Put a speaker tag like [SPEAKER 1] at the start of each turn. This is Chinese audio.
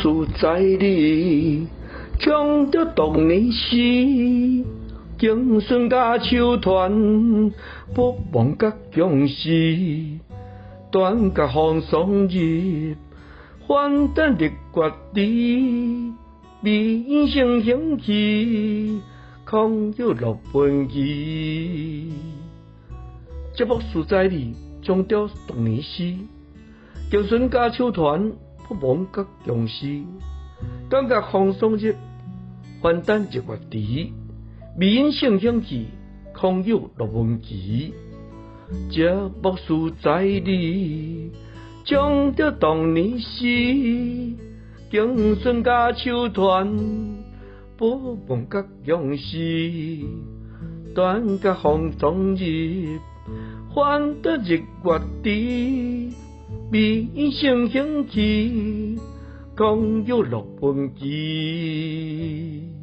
[SPEAKER 1] 事在你，强着当年时，景顺甲手团，不忘甲强势，断甲风霜日，反等日月地，美声响起，空有落本期。节目事在你，强调当年时，景顺甲手团，不忘甲强势，断甲风霜日，反等日月地。民生响起，空有落文期。这幕事在你，将着当年时，景顺甲手团，不忘甲强势，断甲风霜日，反得日月地。民生响起，空有落文期。